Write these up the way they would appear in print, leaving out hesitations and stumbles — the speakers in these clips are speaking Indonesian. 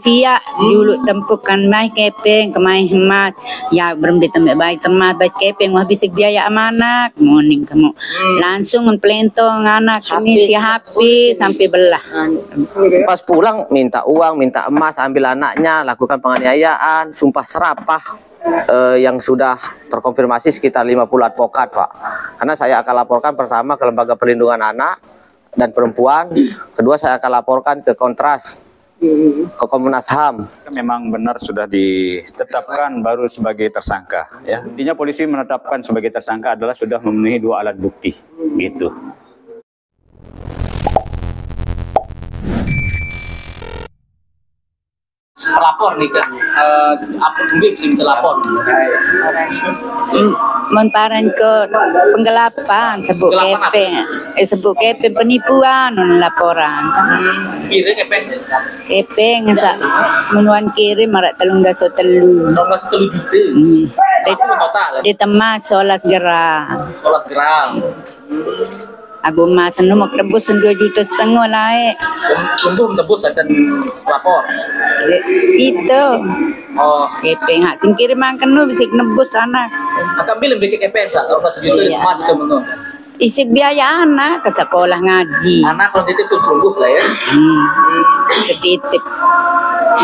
Malaysia dulu tempukan mai kepeng kemai hemat ya berembet tempat baik temat baik kepeng wah bisa biaya anak morning kamu langsung menplentong anak ini si HP sampai belah. Pas pulang minta uang, minta emas, ambil anaknya, lakukan penganiayaan, sumpah serapah. Yang sudah terkonfirmasi sekitar 50 advokat, Pak. Karena saya akan laporkan pertama ke Lembaga Perlindungan Anak dan Perempuan, kedua saya akan laporkan ke Kontras, ke Komnas HAM. Memang benar sudah ditetapkan baru sebagai tersangka. Ya, intinya polisi menetapkan sebagai tersangka adalah sudah memenuhi 2 alat bukti, gitu. Pelapor nih kan, apa kembali bisa lapor? Memparan ke penggelapan sebut kepeng penipuan laporan. Kira kepeng sak menuan kirim marak telung daso telu. Juta. Total. Ditemas 11 gram. 11 gram. Aku mas mau tebus 2,5 juta lah. Untuk tebus akan lapor. Itu. Oh, kepeng hak sing kirim makan bisa nebus anak. Akan bilang beli kepeng sak, kalau sejuta mas itu menurut. Isi biaya anak ke sekolah ngaji. Anak kalau titip pun sungguh lah ya. Ketitip.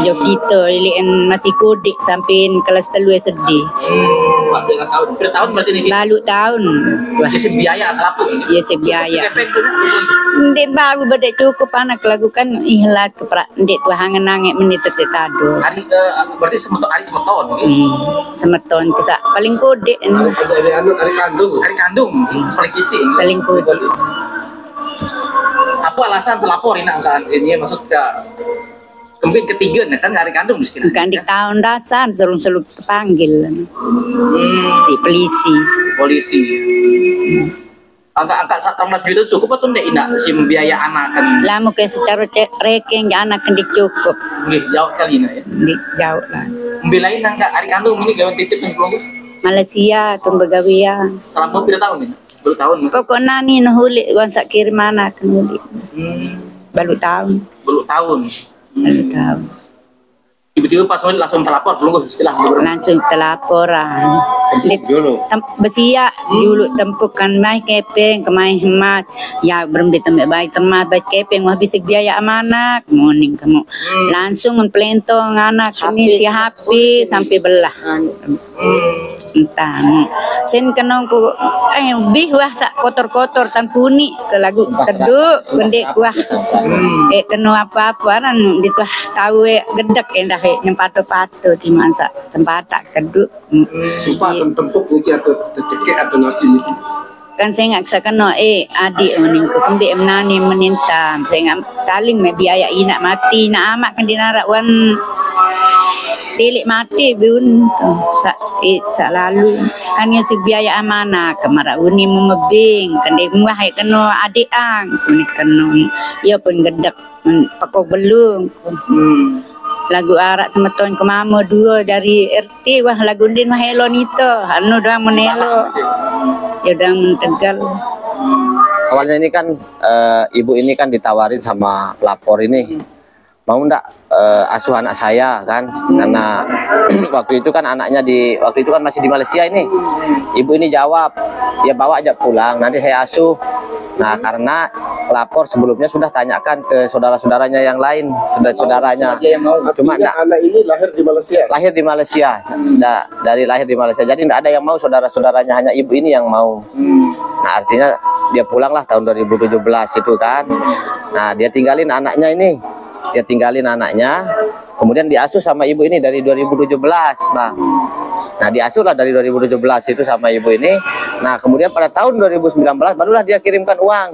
Jo kita ilian masih kodik sampai kelas 3 sedih. Bertahun berarti nih. Baru tahun. Wah. Isi biaya asal apa ini? Isi biaya. Ndek baru bedek cukup anak lakukan ikhlas keprak ndek tuh hangen-hangen menit tetado. Hari berarti semeton semeton kesak paling kode hari kandung paling kecil paling kode. Apa alasan pelapor ini angka ini maksud ke kemudian ketiga kan hari kandung miskin kan di tahun dasar selalu terpanggil si polisi angka 18 juta cukup atau enggak indah si biaya anak kan lama ke secara rekening anak kan dicukup jauh kali ini ya jauh lah belain angka hari kandung ini gawe titip yang belum Malaysia tuh begawian selama berapa tahun ini? Baru tahun pokoknya nih nuhulik wansak kirim anak nuhulik baru tahun tiba-tiba pas langsung terlapor belum istilah langsung telaporan besia dulu tempukan mai kepeng kemai hemat ya berembet tempat baik temat baik kepeng wah bisa biaya anak morning kamu langsung menplentong anak ini si HP sampai belah entah sen kenong ku bih wah sak kotor-kotor tan puni ke lagu teduk pendek kuah keno apa-apa kan dituah tahu gedek endah nyempatu-patu di masa tempat tak teduk sumpah tempuk mungkin atau tercekik atau nanti kan saya nggak bisa kena adik ning ku kembali menani menintam saya nggak taling me biaya inak mati nak amak kan dinarak wan tilik mati biun tuh lalu kan yang si biaya amanah kemara uni memebing kan dia muah kena adik ang kunik kena ia pun gedek pakok belung lagu arak semeton ke mama 2 dari RT wah lagu din mah hello nito anu doang menelo ya udah mentegal. Awalnya ini kan ibu ini kan ditawarin sama pelapor ini mau ndak asuh anak saya kan karena waktu itu kan masih di Malaysia ini. Ibu ini jawab ya bawa aja pulang nanti saya asuh. Nah karena pelapor sebelumnya sudah tanyakan ke saudara-saudaranya yang lain, saudaranya cuma anak ini lahir di Malaysia. Dari lahir di Malaysia, jadi tidak ada yang mau saudara-saudaranya, hanya ibu ini yang mau. Nah artinya dia pulanglah tahun 2017 itu kan. Nah dia tinggalin anaknya, kemudian diasuh sama ibu ini dari 2017 bang. Nah diasuh lah dari 2017 itu sama ibu ini. Nah kemudian pada tahun 2019 barulah dia kirimkan uang.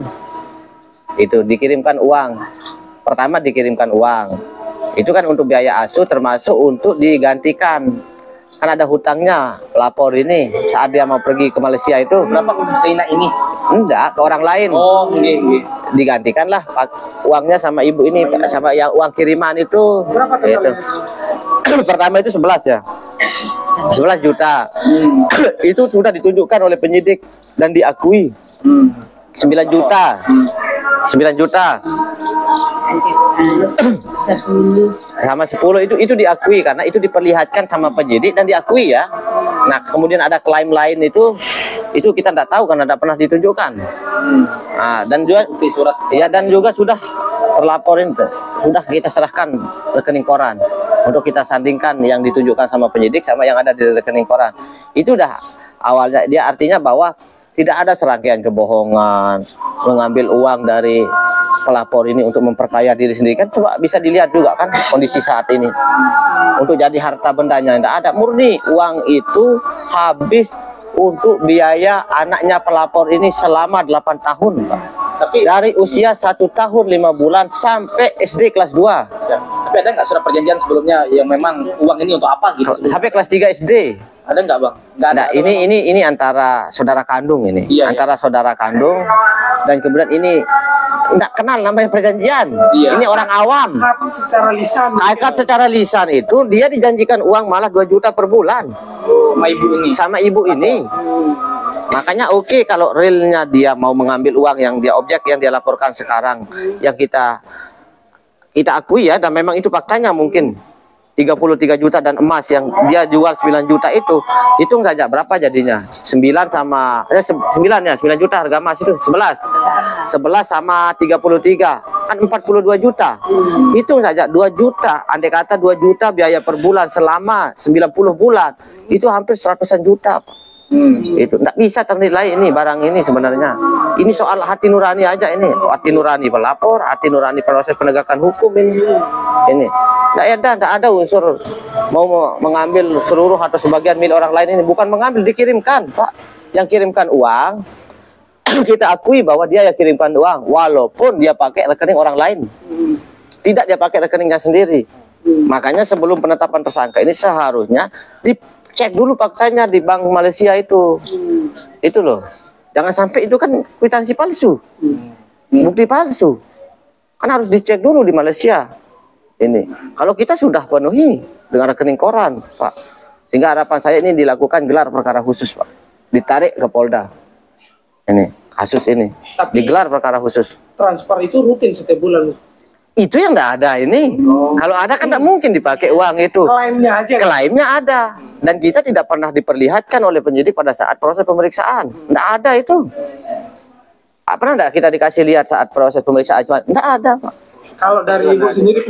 Itu dikirimkan uang. Pertama dikirimkan uang. Itu kan untuk biaya asuh termasuk untuk digantikan. Kan ada hutangnya pelapor ini saat dia mau pergi ke Malaysia itu. Berapa ke ini? Enggak, ke orang lain. Oh, nggih. Digantikan lah uangnya sama ibu ini, sama yang uang kiriman itu. Berapa totalnya? Pertama itu 11 ya. 11 juta. Itu sudah ditunjukkan oleh penyidik dan diakui. 9 juta. 9 juta. 10 sama 10 itu diakui karena itu diperlihatkan sama penyidik dan diakui ya. Nah kemudian ada klaim lain itu kita tidak tahu karena tidak pernah ditunjukkan. Nah, dan juga Bukti surat. ya dan juga sudah terlaporin, sudah kita serahkan rekening koran untuk kita sandingkan yang ditunjukkan sama penyidik sama yang ada di rekening koran. Itu udah awalnya dia artinya bahwa tidak ada serangkaian kebohongan, mengambil uang dari pelapor ini untuk memperkaya diri sendiri. Kan coba bisa dilihat juga kan kondisi saat ini. Untuk jadi harta bendanya tidak ada, murni uang itu habis untuk biaya anaknya pelapor ini selama 8 tahun, Pak. Tapi Dari usia 1 tahun 5 bulan sampai SD kelas 2. ya, tapi ada nggak surat perjanjian sebelumnya yang memang uang ini untuk apa gitu? Sampai kelas 3 SD. Ada nggak bang? Nggak ada. Nah, ini antara saudara kandung ini. Iya, Antara saudara kandung dan kemudian ini enggak kenal namanya perjanjian. Iya. Ini orang awam. Akad secara lisan. Akad secara lisan itu dia dijanjikan uang malah 2 juta per bulan Sama ibu ini. sama ibu ini. Makanya oke kalau realnya dia mau mengambil uang yang dia objek yang dia laporkan sekarang yang kita akui ya, dan memang itu faktanya mungkin 33 juta dan emas yang dia jual 9 juta itu hitung saja berapa jadinya 9 sama 9 ya 9 juta harga emas itu 11 sama 33 kan 42 juta. Hitung saja 2 juta, andai kata 2 juta biaya per bulan selama 90 bulan itu hampir 100-an juta, Pak. Itu enggak bisa ternilai ini barang ini sebenarnya. Ini soal hati nurani aja ini. Hati nurani pelapor, hati nurani proses penegakan hukum ini. Ini. Enggak ada unsur mau mengambil seluruh atau sebagian milik orang lain ini, bukan mengambil, dikirimkan, Pak. Yang kirimkan uang kita akui bahwa dia yang kirimkan uang walaupun dia pakai rekening orang lain. Tidak dia pakai rekeningnya sendiri. Makanya sebelum penetapan tersangka ini seharusnya cek dulu faktanya di Bank Malaysia itu. Itu loh. Jangan sampai itu kan kwitansi palsu. Bukti palsu. Kan harus dicek dulu di Malaysia. Ini. Kalau kita sudah penuhi dengan rekening koran, Pak. Sehingga harapan saya ini dilakukan gelar perkara khusus, Pak. Ditarik ke Polda. Ini, kasus ini. Digelar perkara khusus. Transfer itu rutin setiap bulan. Itu yang enggak ada ini. Kalau ada kan tidak mungkin dipakai uang itu. Klaimnya aja. Klaimnya ada. Dan kita tidak pernah diperlihatkan oleh penyidik pada saat proses pemeriksaan. Tidak ada itu. Pernah tidak kita dikasih lihat saat proses pemeriksaan? Tidak ada, Pak. Kalau dari ibu sendiri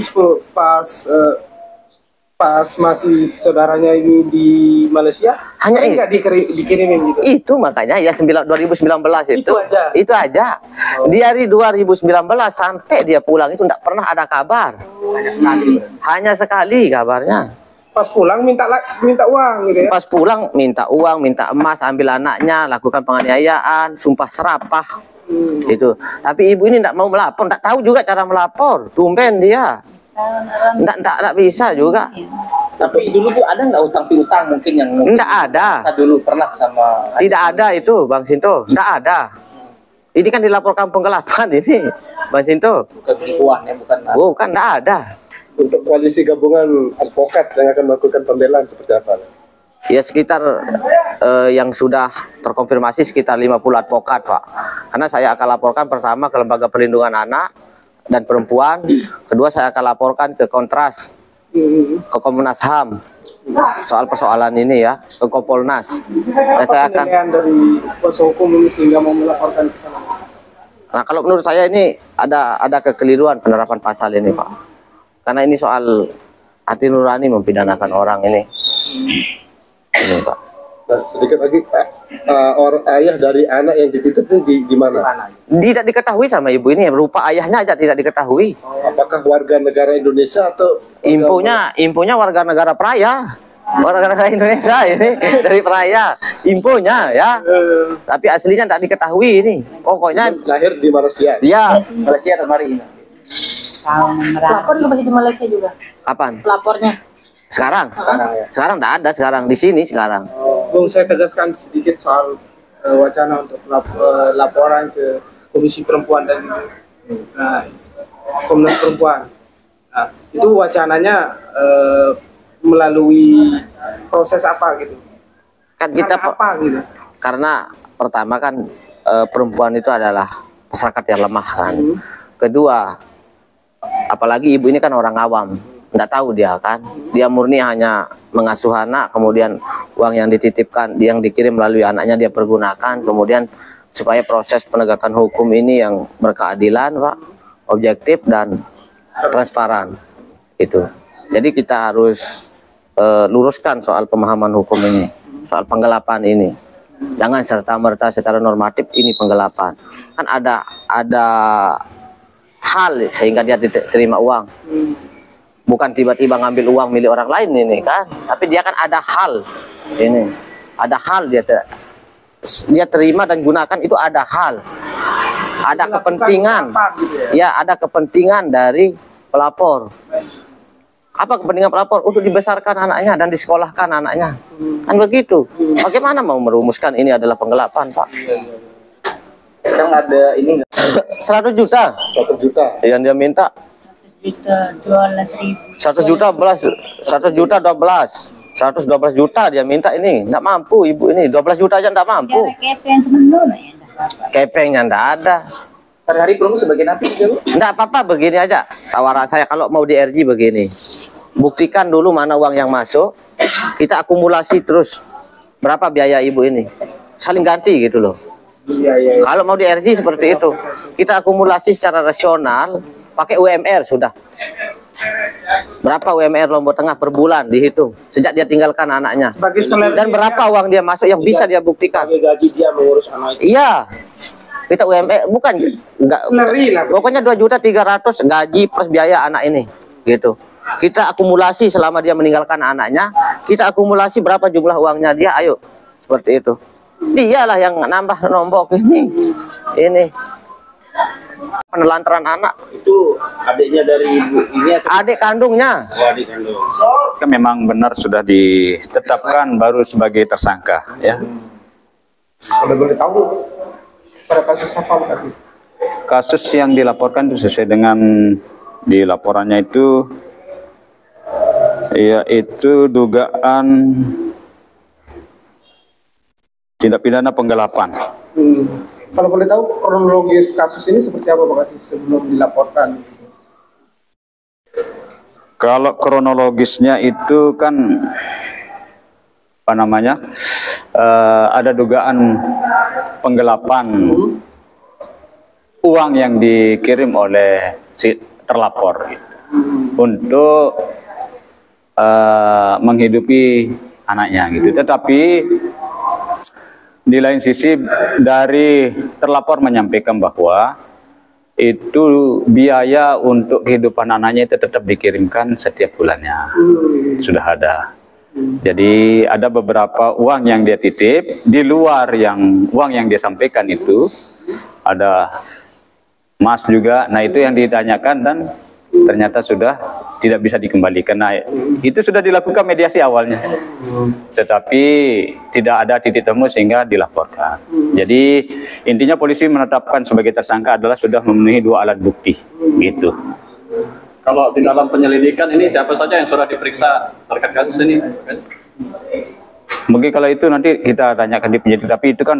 pas masih saudaranya ini di Malaysia, Hanya sering nggak dikirimin gitu? Itu makanya ya 2019 itu. Itu aja? Itu aja. Dari 2019 sampai dia pulang itu tidak pernah ada kabar. Hanya sekali. Hanya sekali kabarnya. Pas pulang minta uang gitu ya? Pas pulang minta uang, minta emas, ambil anaknya, lakukan penganiayaan, sumpah serapah. Itu. Tapi ibu ini tidak mau melapor, tidak tahu juga cara melapor. Tumben dia. Tidak bisa juga. Tapi dulu Bu ada nggak utang piutang mungkin yang Tidak ada. Saya dulu pernah sama. Tidak ada itu, Bang Sinto. Tidak ada. Ini kan dilaporkan penggelapan ini, Bang Sinto. Bukan penipuan ya, bukan. Bukan, tidak ada. Untuk koalisi gabungan advokat yang akan melakukan pembelaan seperti apa? Ya sekitar yang sudah terkonfirmasi sekitar 50 advokat, Pak. Karena saya akan laporkan pertama ke Lembaga Perlindungan Anak dan Perempuan. Kedua saya akan laporkan ke Kontras, ke Komnas HAM. Soal persoalan ini ya, ke Kompolnas. Dan saya akan dari kuasa hukum ini sehingga mau melaporkan ke sana? Nah, kalau menurut saya ini ada kekeliruan penerapan pasal ini, Pak. Karena ini soal hati nurani mempidanakan orang ini. Ini, Pak. Nah, sedikit lagi, orang ayah dari anak yang dititipin di mana? Tidak diketahui sama ibu ini, rupa ayahnya aja tidak diketahui. Apakah warga negara Indonesia atau Infonya warga negara Peraya. Warga negara Indonesia ini dari Peraya. Infonya ya. Tapi aslinya tidak diketahui ini. Pokoknya lahir di Malaysia? dia Malaysia atau mari ini. Pelapor juga masih di Malaysia juga. kapan? Pelapornya. Sekarang? Sekarang ya. Sekarang tidak ada, sekarang di sini sekarang. Bung, saya tegaskan sedikit soal wacana untuk laporan ke Komisi Perempuan dan Komnas Perempuan. Nah, itu wacananya melalui proses apa gitu? Kan kita apa gitu? karena pertama kan perempuan itu adalah masyarakat yang lemah kan. Kedua, apalagi ibu ini kan orang awam. nggak tahu dia kan. Dia murni hanya mengasuh anak, kemudian uang yang dititipkan, yang dikirim melalui anaknya dia pergunakan, kemudian supaya proses penegakan hukum ini yang berkeadilan, Pak, objektif dan transparan itu. Jadi kita harus luruskan soal pemahaman hukum ini, soal penggelapan ini. Jangan serta-merta secara normatif ini penggelapan. Kan ada hal sehingga dia diterima uang. Bukan tiba-tiba ngambil uang milik orang lain ini kan. Tapi dia kan ada hal ini. Ada hal dia terima dan gunakan, itu ada hal. Ada kepentingan. Ya, ada kepentingan dari pelapor. Apa kepentingan pelapor? Untuk dibesarkan anaknya dan disekolahkan anaknya. Kan begitu. Bagaimana mau merumuskan ini adalah penggelapan, Pak? Sekarang ada ini 100 juta. 100 juta. Yang dia minta 100 juta 112 juta dia minta ini. Nggak mampu ibu ini. 12 juta aja nggak mampu. Kepengnya nggak ada. sehari-hari promo sebagai napi juga, Bu? Nggak apa-apa, begini aja tawaran saya kalau mau di RG begini. Buktikan dulu mana uang yang masuk, kita akumulasi terus berapa biaya ibu ini, saling ganti gitu loh. Iya. Kalau mau di RG seperti itu, kita akumulasi secara rasional, pakai UMR sudah. Berapa UMR Lombok Tengah per bulan dihitung sejak dia tinggalkan anaknya, dan berapa uang dia masuk yang bisa dia buktikan. Gaji dia mengurus anak itu. Iya, kita UMR bukan enggak, pokoknya 2.300.000 gaji plus biaya anak ini gitu. Kita akumulasi selama dia meninggalkan anaknya, kita akumulasi berapa jumlah uangnya dia, ayo seperti itu. Dialah yang nambah nombok ini penelantaran anak. Itu adiknya dari ibu ini atau adik kandungnya? adik kandung? Memang benar sudah ditetapkan baru sebagai tersangka, ya. Kalau boleh tahu pada kasus apa tadi? Kasus yang dilaporkan itu sesuai dengan di laporannya itu, yaitu dugaan tindak pidana penggelapan. Kalau boleh tahu kronologis kasus ini seperti apa Pak Kasih sebelum dilaporkan? Kalau kronologisnya itu kan apa namanya, ada dugaan penggelapan uang yang dikirim oleh si terlapor gitu, untuk menghidupi anaknya gitu. Tetapi di lain sisi dari terlapor menyampaikan bahwa itu biaya untuk kehidupan anaknya itu tetap dikirimkan setiap bulannya, sudah ada. Jadi ada beberapa uang yang dia titip di luar yang uang yang dia sampaikan itu, ada emas juga. Nah itu yang ditanyakan dan ternyata sudah tidak bisa dikembalikan. Nah itu sudah dilakukan mediasi awalnya, tetapi tidak ada titik temu sehingga dilaporkan. Jadi intinya polisi menetapkan sebagai tersangka adalah sudah memenuhi 2 alat bukti gitu. Kalau di dalam penyelidikan ini siapa saja yang sudah diperiksa terkait kasus ini? Mungkin kalau itu nanti kita tanyakan di penyidik, tapi itu kan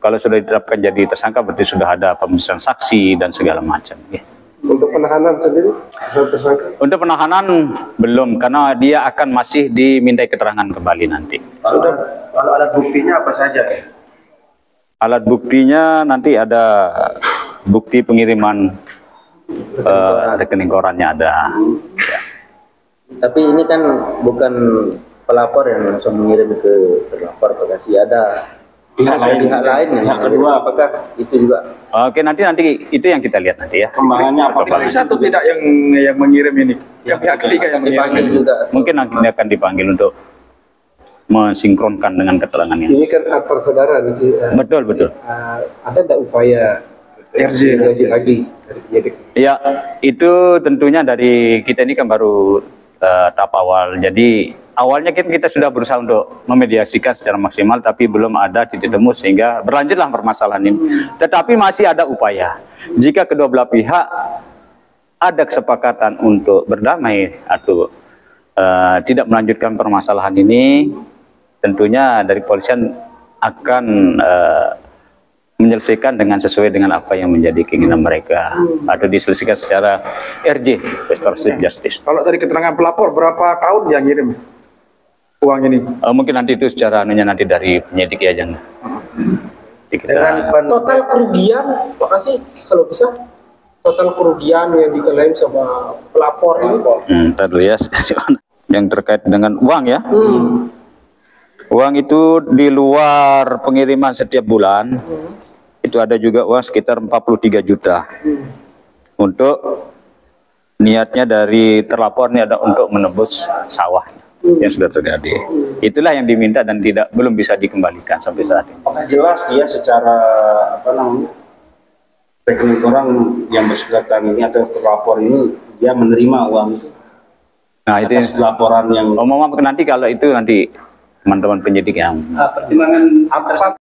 kalau sudah ditetapkan jadi tersangka berarti sudah ada pemeriksaan saksi dan segala macam. Ya. Untuk penahanan sendiri tersangka? Untuk penahanan belum, karena dia akan masih dimintai keterangan kembali nanti. Sudah. Kalau alat buktinya apa saja? Alat buktinya nanti ada bukti pengiriman rekening korannya ada. Ya. Tapi ini kan bukan pelapor yang langsung mengirim ke terlapor, Pak Kasih, ada pihak lain yang kedua, apakah itu juga? Oke, nanti itu yang kita lihat nanti ya. Kembangannya apa? Satu tidak yang mengirim ini, yang pihak ketiga yang mengirim juga. Mungkin nanti akan dipanggil untuk mensinkronkan dengan keterangannya. Ini kan aktor saudara, Betul. ada tidak upaya RJ lagi dari penyidik? Ya, itu tentunya dari kita ini kan baru tahap awal. Jadi awalnya kita sudah berusaha untuk memediasikan secara maksimal, tapi belum ada titik temu sehingga berlanjutlah permasalahan ini. Tetapi masih ada upaya. Jika kedua belah pihak ada kesepakatan untuk berdamai atau tidak melanjutkan permasalahan ini, tentunya dari polisian akan menyelesaikan dengan sesuai dengan apa yang menjadi keinginan mereka atau diselesaikan secara RJ, restoratif justice. Kalau dari keterangan pelapor berapa tahun yang ngirim uang ini? Mungkin nanti itu secara anunya nanti dari penyidik ya Jan. Dengan total kerugian, makasih kalau bisa total kerugian yang diklaim sama pelapor ini. Ntar dulu ya, yang terkait dengan uang ya. Uang itu di luar pengiriman setiap bulan, itu ada juga uang sekitar 43 juta. Untuk niatnya dari terlapor ini ada untuk menebus sawah yang sudah terjadi. Itulah yang diminta dan belum bisa dikembalikan sampai saat ini. Apakah jelas dia secara rekening orang yang bersangkutan ini atau terlapor ini dia menerima uang itu? Nah itu laporan yang nanti kalau itu nanti teman-teman penyidik yang pertimbangan apa